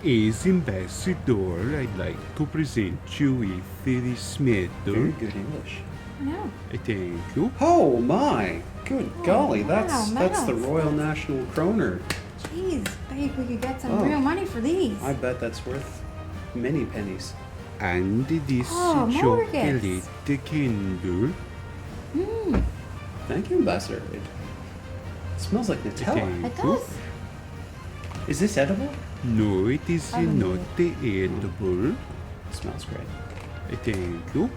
As ambassador, I'd like to present you with this medal. Very good English. No. Thank you. Oh my! Good golly, wow, that's the medals. Royal National Kroner. Jeez, bet we could get some Oh. real money for these. I bet that's worth many pennies. And this Oh, more chocolate gifts. candle. Mmm, Thank you, Ambassador. It smells like Nutella. Thank it you. does. Is this edible? No, it is I don't not edible. It smells great. Thank you.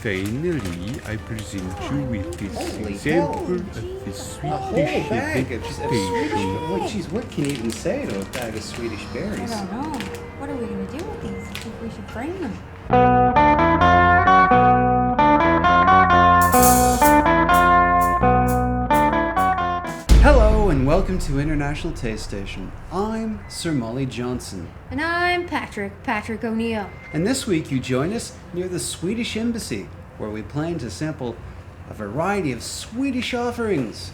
Finally, I present you with this Holy example cow. of the A Swedish whole bag of just Swedish. pastry. Oh, jeez, what can you even say to a bag of Swedish I berries? don't know. What are we gonna do with these? I think we should frame them. Hello and welcome to International Taste Station. I'm Sir Molly Johnson, And I'm Patrick O'Neill. and this week you join us near the Swedish Embassy, where we plan to sample a variety of Swedish offerings.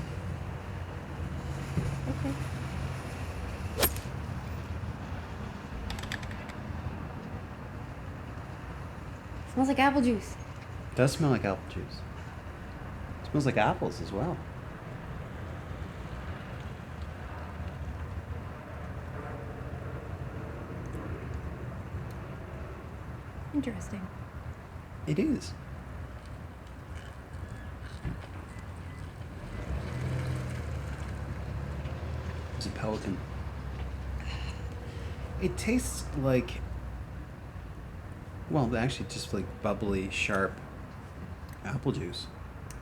Okay. Smells like apple juice. It does smell like apple juice. It smells like apples as well. Interesting. It is. It's a pelican. It tastes like, well, actually just like bubbly, sharp apple juice.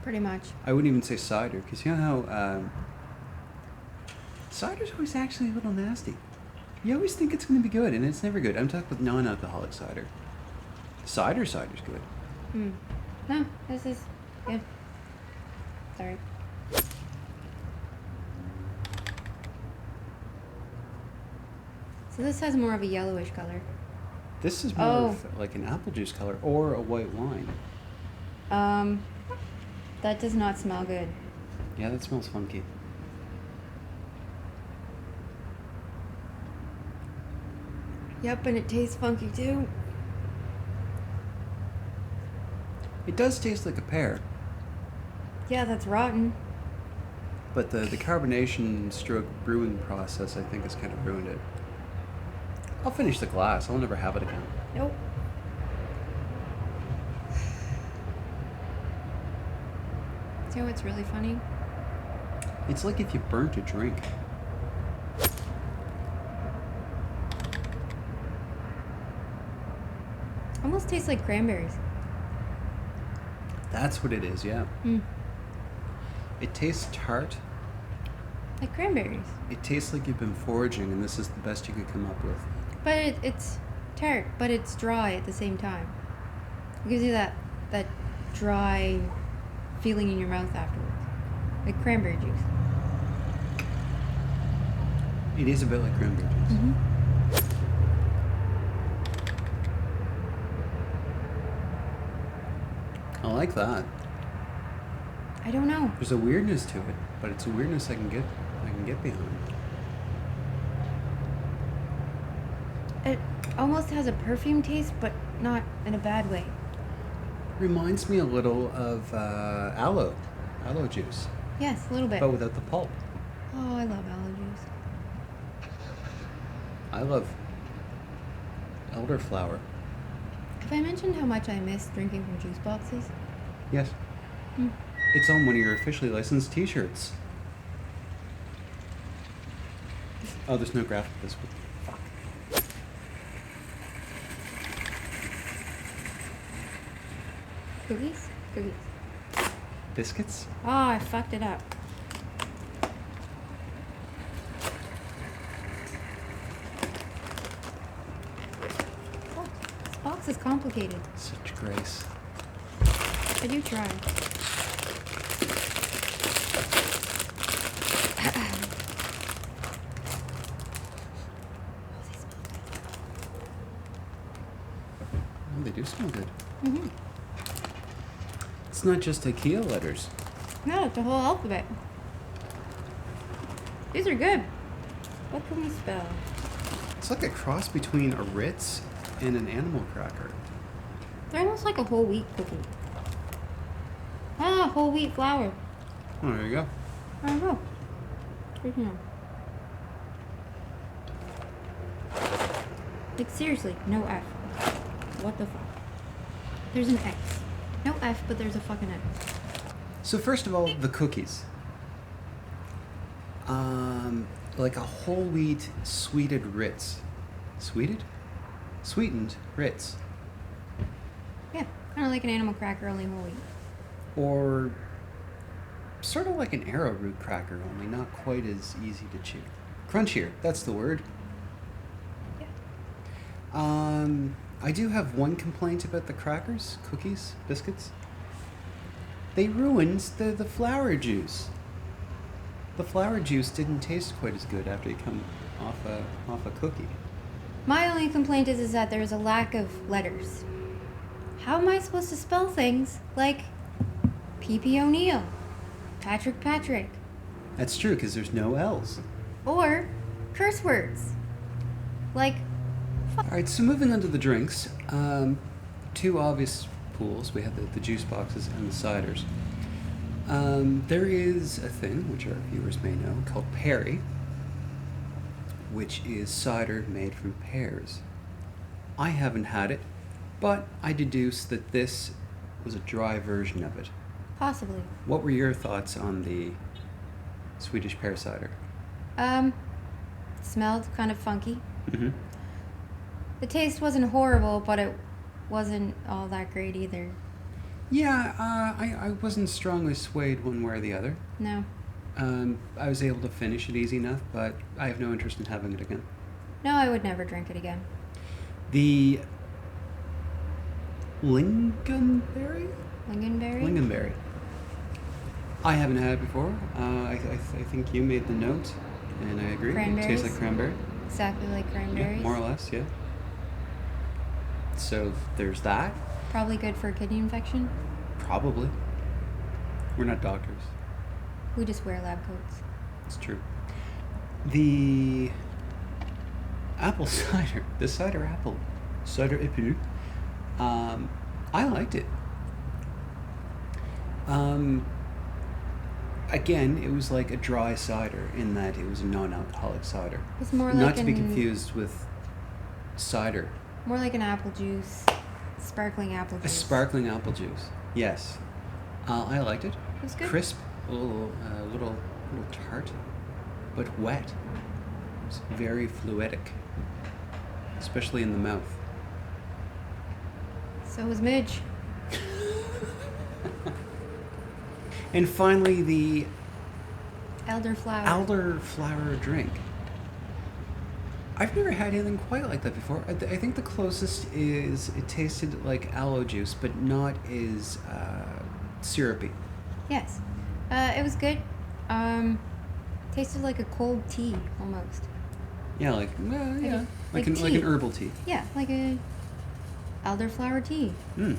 Pretty much. I wouldn't even say cider, because you know how cider's always actually a little nasty. You always think it's going to be good, and it's never good. I'm talking about non-alcoholic cider. Cider's good. Hmm. No, this is good. Sorry. So this has more of a yellowish color. This is more Oh. of like an apple juice color or a white wine. That does not smell good. Yeah, that smells funky. Yep, and it tastes funky too. It does taste like a pear, Yeah, that's rotten. but the carbonation stroke brewing process, I think, has kind of ruined it. I'll finish the glass. I'll never have it again. Nope. See what's really funny? It's like if you burnt a drink. Almost tastes like cranberries. That's what it is, yeah. Mm. It tastes tart. Like cranberries. It tastes like you've been foraging and this is the best you could come up with. But it's tart, but it's dry at the same time. It gives you that dry feeling in your mouth afterwards. Like cranberry juice. It is a bit like cranberry juice. Mm-hmm. I like that. I don't know. There's a weirdness to it, but it's a weirdness I can get behind. It almost has a perfume taste, but not in a bad way. Reminds me a little of aloe juice, Yes, a little bit. but without the pulp. Oh, I love aloe juice. I love elderflower. Have I mentioned how much I miss drinking from juice boxes? Yes. Hmm. It's on one of your officially licensed t-shirts. Oh, there's no graphic this week. Fuck. Cookies? Cookies. Biscuits? Oh, I fucked it up. Oh, this box is complicated. Such grace. I do try. Oh, they do smell good. Mm-hmm. It's not just IKEA letters. No, it's a whole alphabet. These are good. What can we spell? It's like a cross between a Ritz and an animal cracker. They're almost like a whole wheat cookie. Ah, whole wheat flour. Oh, there you go. There you go. Original. Like seriously, no F. What the fuck? There's an X. No F, but there's a fucking X. So first of all, the cookies. Like a whole wheat sweetened Ritz. Sweetened Ritz. Yeah, kind of like an animal cracker, only whole wheat. Or sort of like an arrowroot cracker, only not quite as easy to chew. Crunchier, that's the word. Yeah. I do have one complaint about the crackers, cookies, biscuits. They ruined the flour juice. The flour juice didn't taste quite as good after you come off a cookie. My only complaint is that there's a lack of letters. How am I supposed to spell things like P.P. O'Neill, Patrick, That's true, because there's no L's. or curse words like All right, so moving on to the drinks. Two obvious pools. We have the juice boxes and the ciders. There is a thing, which our viewers may know, called Pear, which is cider made from pears. I haven't had it, but I deduce that this was a dry version of it. possibly. What were your thoughts on the Swedish pear cider? Smelled kind of funky. Mm-hmm. The taste wasn't horrible, but it wasn't all that great either. Yeah, I wasn't strongly swayed one way or the other. No. I was able to finish it easy enough, but I have no interest in having it again. No, I would never drink it again. The Lingonberry? Lingonberry? Lingonberry. I haven't had it before. I think you made the note, and I agree. It Cranberries? tastes like cranberry. Exactly like Yeah, cranberries. more or less, yeah. So there's that. Probably good for a kidney infection. Probably. We're not doctors. We just wear lab coats. It's true. The apple cider, the cider apple, cider épu, I liked it. Again, it was like a dry cider in that it was a non-alcoholic cider. It's more Not like to be confused with cider. more like an apple juice. Sparkling apple A juice. sparkling apple juice. Yes. I liked it. It was good. Crisp, a little tart, but wet. It's very fluidic, especially in the mouth. So was Midge. And finally, the Elderflower. elderflower drink. I've never had anything quite like that before. I think the closest is it tasted like aloe juice, but not as syrupy. Yes. It was good. Tasted like a cold tea almost. Yeah, like like an tea. herbal tea. Yeah, like a elderflower tea Mm.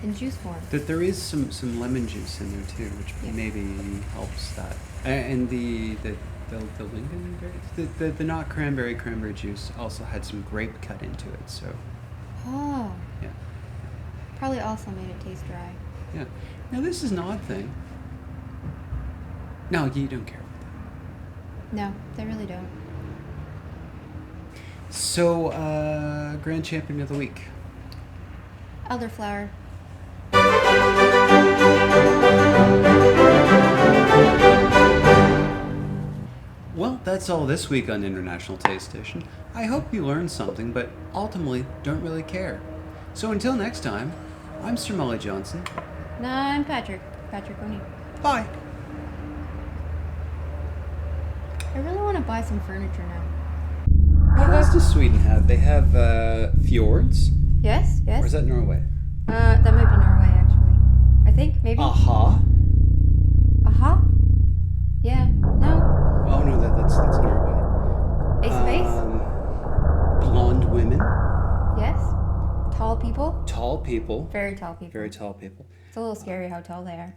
in juice form. That there is some lemon juice in there too, which Yeah. maybe helps that. And the Lingon, the not cranberry juice also had some grape cut into it. So Oh. yeah, Probably also made it taste dry. yeah. Now this is an odd thing. No, you don't care about that. No, they really don't. So grand champion of the week. Elderflower. Well, that's all this week on International Taste Station. I hope you learned something, but ultimately don't really care. So until next time, I'm Sir Molly Johnson. No, I'm Patrick O'Neill. Bye. I really want to buy some furniture now. What else does Sweden have? They have fjords. Yes, yes. Or is that Norway? That might be Norway, actually. I think, maybe. Aha. Aha? Yeah. No. Oh no, that's Norway. Ace of Base? Blonde women. Yes. Tall people? Tall people. Very tall people. Very tall people. It's a little scary how tall they are.